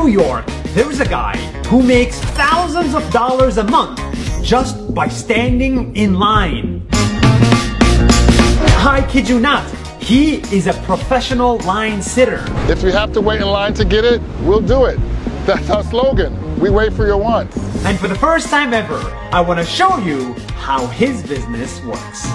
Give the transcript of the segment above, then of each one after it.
York, there's a guy who makes thousands of dollars a month just by standing in line. I kid you not, he is a professional line sitter. If you have to wait in line to get it, we'll do it. That's our slogan. We wait for your wants. And for the first time ever, I want to show you how his business works.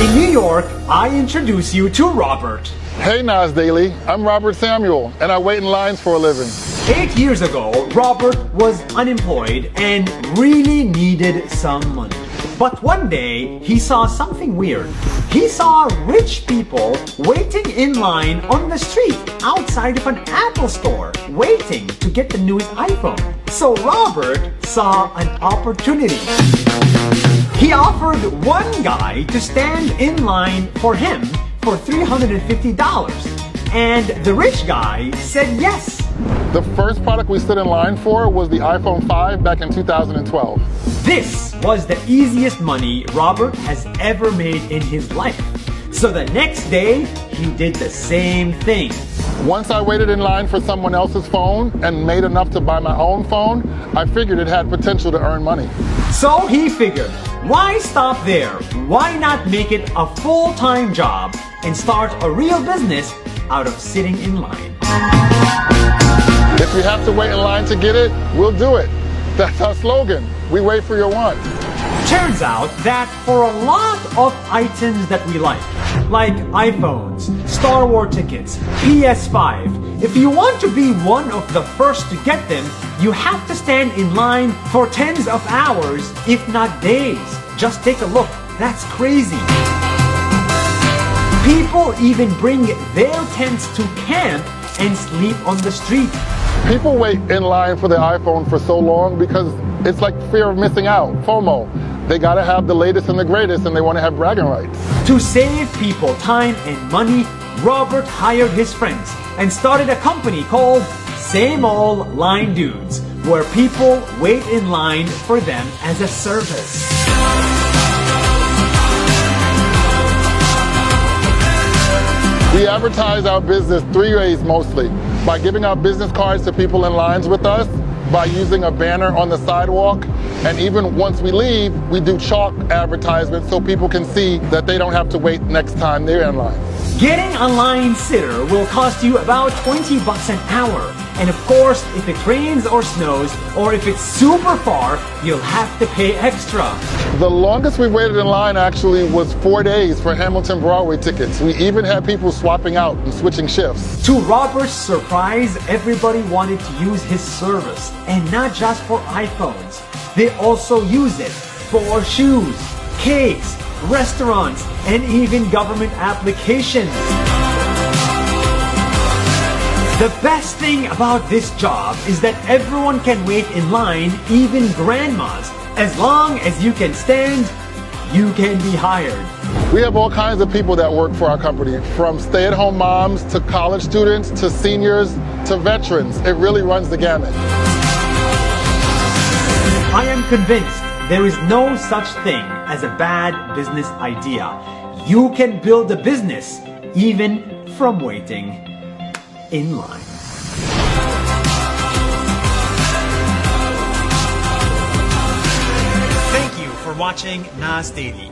In New York, I introduce you to Robert. Hey Nas Daily, I'm Robert Samuel, and I wait in lines for a living. 8 years ago, Robert was unemployed and really needed some money. But one day, he saw something weird. He saw rich people waiting in line on the street outside of an Apple store, waiting to get the newest iPhone. So Robert saw an opportunity. He offered one guy to stand in line for him for $350. And the rich guy said yes. The first product we stood in line for was the iPhone 5 back in 2012. This was the easiest money Robert has ever made in his life. So the next day, he did the same thing. Once I waited in line for someone else's phone and made enough to buy my own phone, I figured it had potential to earn money. So he figured, why stop there? Why not make it a full-time job and start a real business out of sitting in line? If you have to wait in line to get it, we'll do it. That's our slogan. We wait for your wants. Turns out that for a lot of items that we like iPhones, Star Wars tickets, PS5, if you want to be one of the first to get them, you have to stand in line for tens of hours, if not days. Just take a look. That's crazy. People even bring their tents to camp and sleep on the street. People wait in line for the iPhone for so long because it's like fear of missing out, FOMO. They gotta have the latest and the greatest, and they wanna have bragging rights. To save people time and money, Robert hired his friends and started a company called Same Old Line Dudes, where people wait in line for them as a service. We advertise our business 3 ways mostly. By giving out business cards to people in lines with us, by using a banner on the sidewalk, and even once we leave, we do chalk advertisements so people can see that they don't have to wait next time they're in line. Getting a line sitter will cost you about $20 an hour. And of course, if it rains or snows, or if it's super far, you'll have to pay extra. The longest we waited in line actually was 4 days for Hamilton Broadway tickets. We even had people swapping out and switching shifts. To Robert's surprise, everybody wanted to use his service, and not just for iPhones. They also use it for shoes, cakes, restaurants, and even government applications. The best thing about this job is that everyone can wait in line, even grandmas. As long as you can stand, you can be hired. We have all kinds of people that work for our company, from stay-at-home moms to college students to seniors to veterans. It really runs the gamut. I am convinced there is no such thing as a bad business idea. You can build a business even from waiting in line. Thank you for watching Nas Daily.